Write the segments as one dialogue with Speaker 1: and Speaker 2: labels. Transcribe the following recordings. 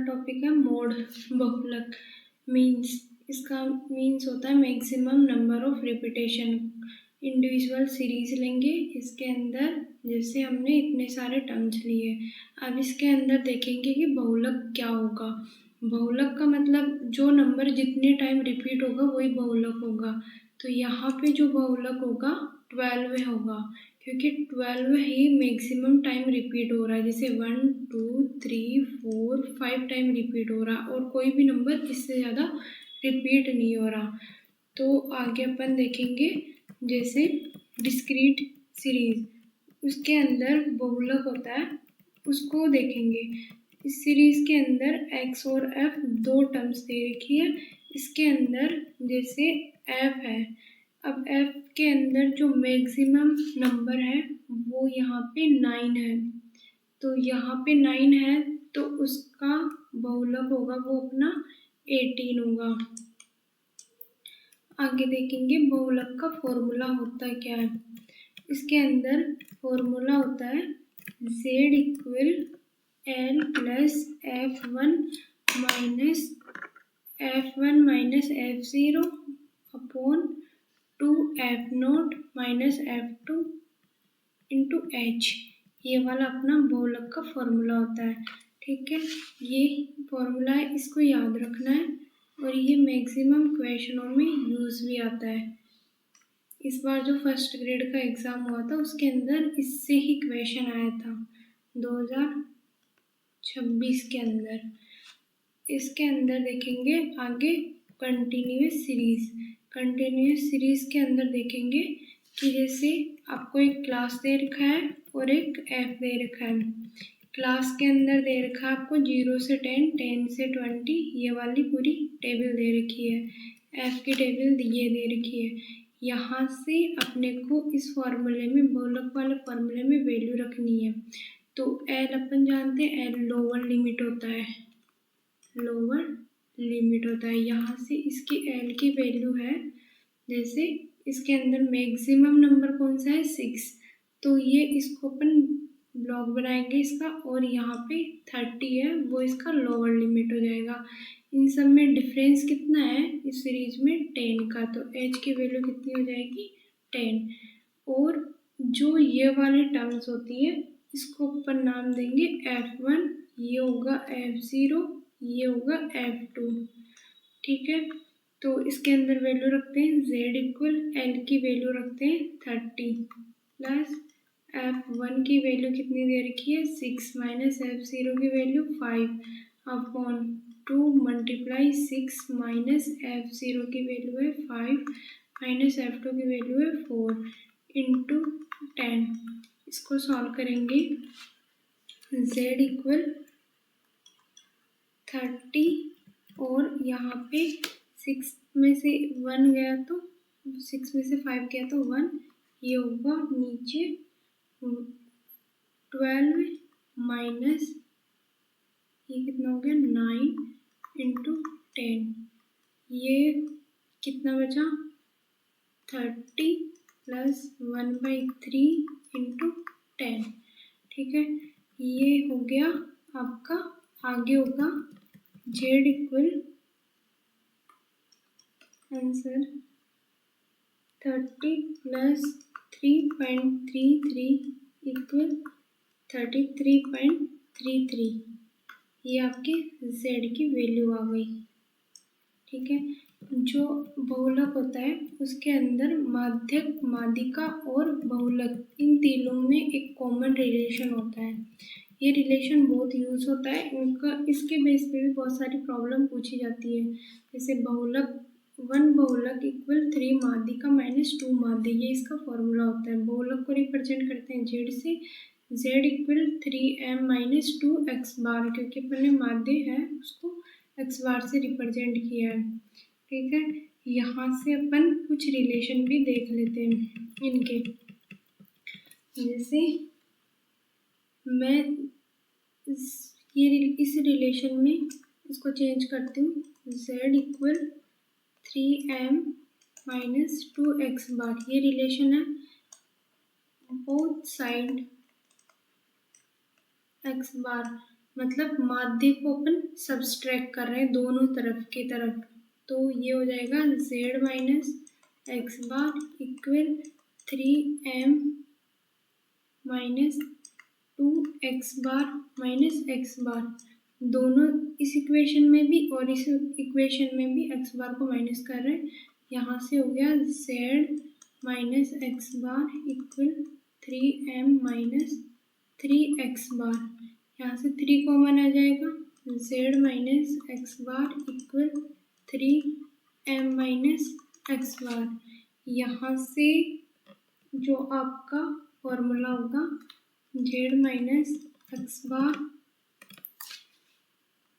Speaker 1: Topic है mode बहुलक। Means इसका मीन्स होता है maximum number of repetition. Individual series लेंगे, इसके अंदर जैसे हमने इतने सारे टर्म्स लिए, अब इसके अंदर देखेंगे कि बहुलक क्या होगा। बहुलक का मतलब जो नंबर जितने टाइम रिपीट होगा वही बहुलक होगा। तो यहाँ पे जो बहुलक होगा 12 होगा, क्योंकि 12 ही मैक्सिमम टाइम रिपीट हो रहा है। जैसे 1 2 3 4 5 टाइम रिपीट हो रहा और कोई भी नंबर इससे ज़्यादा रिपीट नहीं हो रहा। तो आगे अपन देखेंगे जैसे डिस्क्रीट सीरीज, उसके अंदर बहुलक होता है, उसको देखेंगे। इस सीरीज के अंदर x और f दो टर्म्स दे रखी है। इसके अंदर जैसे f है, अब f के अंदर जो मैक्सिमम नंबर है वो यहाँ पे 9 है। तो यहाँ पे 9 है तो उसका बहुलक होगा वो अपना 18 होगा। आगे देखेंगे बहुलक का फॉर्मूला होता क्या है। इसके अंदर फॉर्मूला होता है z equal l plus f1 minus f0 upon 2f0 minus f2 into h। ये वाला अपना बहुलक का फॉर्मूला होता है। ठीक है, ये फॉर्मूला है, इसको याद रखना है और ये मैक्सिमम क्वेश्चनों में यूज़ भी आता है। इस बार जो फर्स्ट ग्रेड का एग्ज़ाम हुआ था उसके अंदर इससे ही क्वेश्चन आया था 2026 के अंदर। इसके अंदर देखेंगे आगे कंटिन्यूस सीरीज के अंदर देखेंगे कि जैसे आपको एक क्लास दे रखा है और एक एफ दे रखा है। क्लास के अंदर दे रखा है आपको 0 से 10, 10 से 20, ये वाली पूरी टेबल दे रखी है। एफ की टेबल ये दे रखी है। यहाँ से अपने को इस फॉर्मूले में, बहुलक वाले फॉर्मूले में वैल्यू रखनी है। तो एल अपन जानते हैं, एल लोअर लिमिट होता है, यहाँ से इसकी एल की वैल्यू है। जैसे इसके अंदर मैक्सिमम नंबर कौन सा है 6, तो ये इसको अपन ब्लॉक बनाएंगे इसका, और यहाँ पे 30 है वो इसका लोअर लिमिट हो जाएगा। इन सब में डिफरेंस कितना है इस सीरीज में 10 का, तो h की वैल्यू कितनी हो जाएगी 10। और जो ये वाली टर्म्स होती है इसको अपन नाम देंगे f1, ये होगा f0, ये होगा f2। ठीक है, तो इसके अंदर वैल्यू रखते हैं z इक्वल l की वैल्यू रखते हैं 30 प्लस f1 की वैल्यू कितनी दे रखी है 6 माइनस f0 की value 5 upon 2 multiply 6 minus f0 की वैल्यू है 5 माइनस f2 की वैल्यू है 4 इंटू 10। इसको सॉल्व करेंगे z इक्वल 30 और यहाँ पे 6 में से 1 गया तो 6 में से 5 गया तो 1, ये होगा नीचे 12 माइनस ये कितना हो गया 9 इंटू 10, ये कितना बचा 30 प्लस 1/3 इंटू 10। ठीक है, ये हो गया आपका। आगे होगा z equal answer 30 plus 3.33 equal 33.33, ये आपके z की वैल्यू आ गई। ठीक है, जो बहुलक होता है उसके अंदर माध्यक, माध्यिका और बहुलक, इन तीनों में एक कॉमन रिलेशन होता है। ये रिलेशन बहुत यूज होता है इनका, इसके बेस पे भी बहुत सारी प्रॉब्लम पूछी जाती है। जैसे बहुलक 1 बहुलक इक्वल 3 माध्यिका माइनस 2 माध्य, ये इसका फॉर्मूला होता है। बहुलक को रिप्रेजेंट करते हैं z से, z equal 3m minus 2x बार, क्योंकि अपने माध्य है उसको x बार से रिप्रेजेंट किया है। ठीक है, यहाँ से अपन कुछ रिलेशन भी देख लेते हैं इनके। जैसे मैं इस रिलेशन में इसको चेंज करती हूँ, z equal 3m minus 2x बार, ये रिलेशन है। बोथ साइड x बार मतलब माध्य को अपन सब्सट्रैक्ट कर रहे हैं दोनों तरफ की तरफ, तो ये हो जाएगा z minus x bar equal 3m minus 2x बार माइनस एक्स बार। दोनों इस इक्वेशन में भी और इस इक्वेशन में भी x बार को माइनस कर रहे हैं। यहाँ से हो गया z minus x bar equal 3m minus 3x bar. यहाँ से 3 कॉमन आ जाएगा, z minus x bar equal 3m minus x bar. यहाँ से जो आपका फॉर्मूला होगा z minus x bar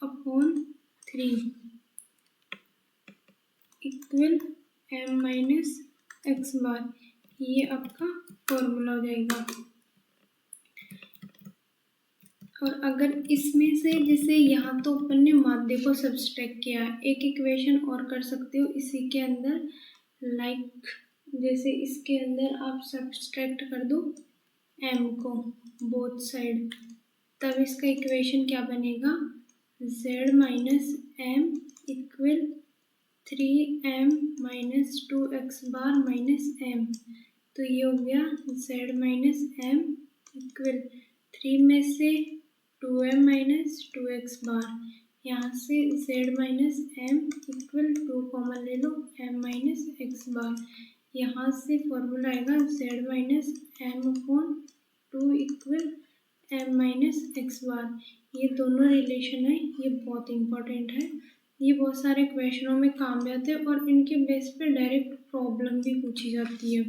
Speaker 1: upon 3 equal m minus x bar, ये आपका फॉर्मूला हो जाएगा। और अगर इसमें से जैसे यहाँ तो अपन ने माध्य को सब्सट्रैक्ट किया, एक इक्वेशन और कर सकते हो इसी के अंदर, लाइक जैसे इसके अंदर आप सब्सट्रैक्ट कर दो m को बोथ साइड, तब इसका इक्वेशन क्या बनेगा z minus m equal 3m minus 2x बार माइनस m। तो ये हो गया z माइनस m इक्वल 3 में से 2m माइनस 2x बार, यहाँ से z minus m equal 2 common ले लो m माइनस x बार। यहाँ से फॉर्मूला आएगा z minus m upon 2 equal m minus x बार। ये दोनों रिलेशन है, ये बहुत इंपॉर्टेंट है, ये बहुत सारे क्वेश्चनों में काम में आते हैं और इनके बेस पे डायरेक्ट प्रॉब्लम भी पूछी जाती है।